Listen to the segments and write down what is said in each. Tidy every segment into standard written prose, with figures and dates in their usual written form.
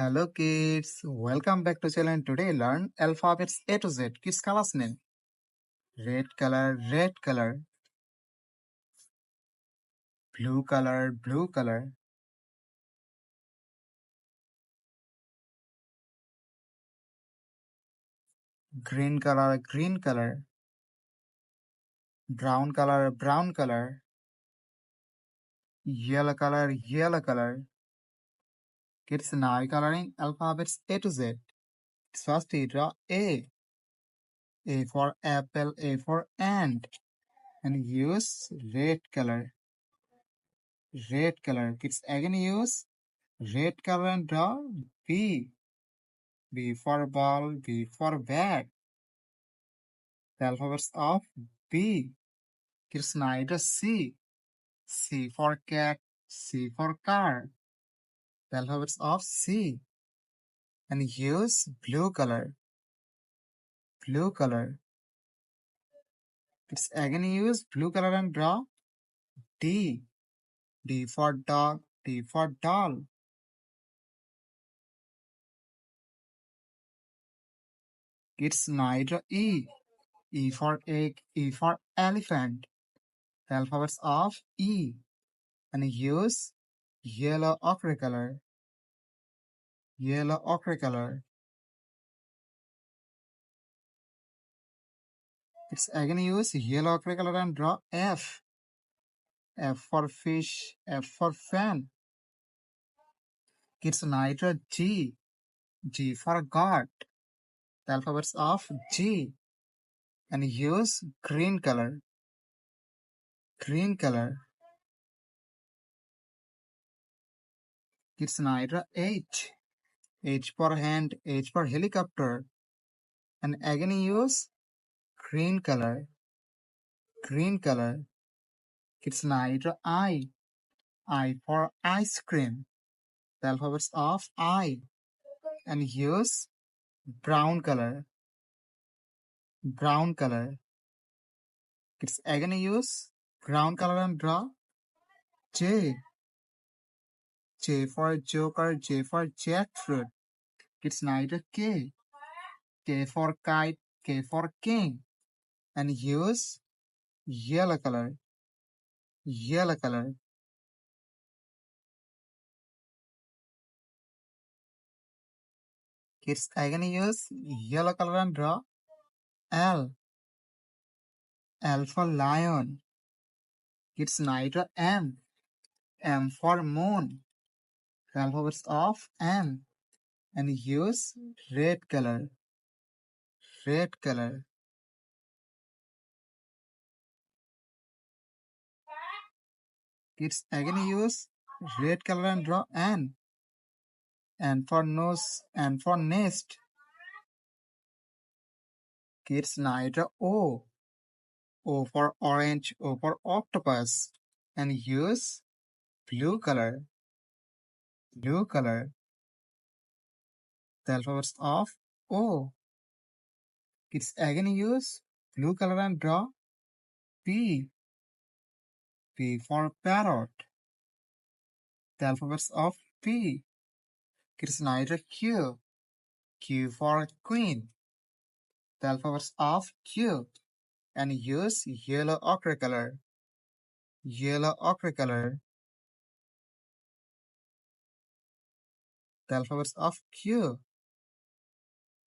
Hello kids, welcome back to channel. Today learn alphabets A to Z. Kids colors name. Red color, blue color, green color, brown color, yellow color. Kids now coloring alphabets A to Z. First we draw A. A for apple, A for ant. And use red color. Kids again use red color and draw B. B for ball, B for bat. The alphabets of B. Kids now draw C. C for cat, C for car. The alphabets of C. And use blue color. Kids again use blue color and draw D. D for dog, D for doll. Kids now draw E. E for egg, E for elephant. The alphabets of E. And use yellow ochre color. It's again use yellow ochre color and draw F. F for fish, F for fan. Kids now draw G. G for God. The alphabets of G. And use green color. Kids now draw H. H for hand, H for helicopter. And again use green color. Kids now draw I. I for ice cream. The alphabets of I. And use brown color. Kids again use brown color and draw J. J for joker, J for jackfruit. Kids now draw K. K for kite, K for king. And use yellow color. Kids again use yellow color and draw L. L for lion. Kids now draw M. M for moon. The alphabets of M. And use red color. Kids again use red color and draw N. N for nose, N for nest. Kids now draw O. O for orange, O for octopus. And use blue color. The alphabets of O. Kids again use blue color and draw P. P for parrot. The alphabets of P. Kids now draw Q. Q for queen. The alphabets of Q. And use yellow ochre color. The alphabets of Q.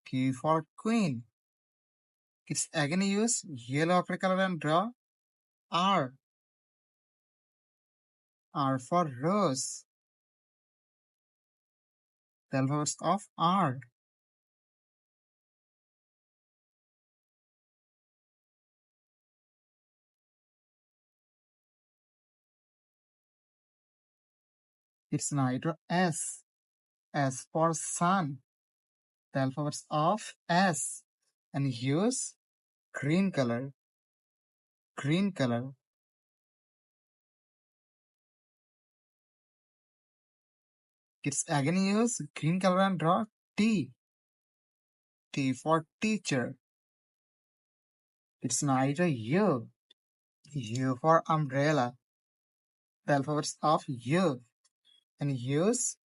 Q for queen. Kids again use yellow ochre color and draw R. R for rose. The alphabets of R. Kids now draw S. S for sun. The alphabets of S. And use green color. Kids again use green color and draw T. T for teacher. Kids now draw U. U for umbrella. The alphabets of U. And use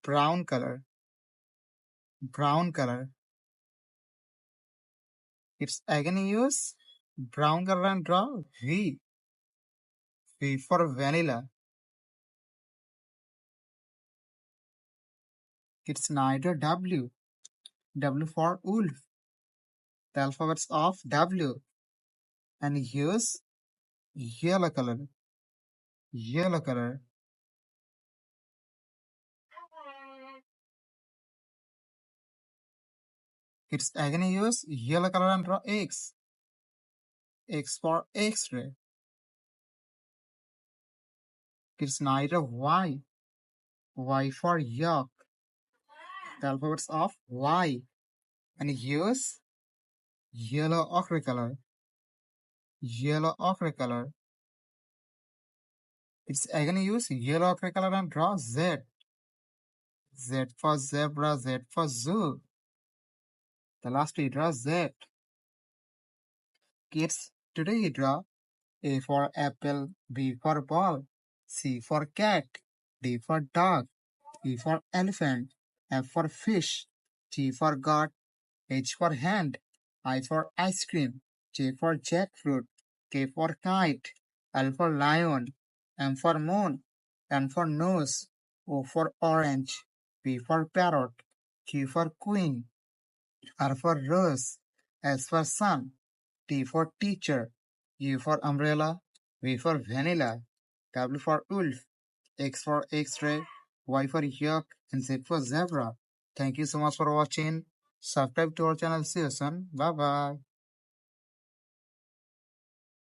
brown color. brown color. It's again use brown color and draw V. V for vanilla. It's neither W. W for wolf. The alphabets of W. And use yellow color. Yellow color. It's again use yellow color and draw X. X for X-ray. It's neither Y. Y for yolk. The alphabets of Y. And use yellow ochre color. Yellow ochre color. It's again use yellow ochre color and draw Z. Z for zebra, Z for zoo. The last we draw Z. Kids, today we draw A for apple, B for ball, C for cat, D for dog, E for elephant, F for fish, G for God, H for hand, I for ice cream, J for jackfruit, K for kite, L for lion, M for moon, N for nose, O for orange, P for parrot, Q for queen, R for rose, S for sun, T for teacher, U for umbrella, V for vanilla, W for wolf, X for X-ray, Y for yak, and Z for zebra. Thank you so much for watching. Subscribe to our channel. See you soon. Bye bye.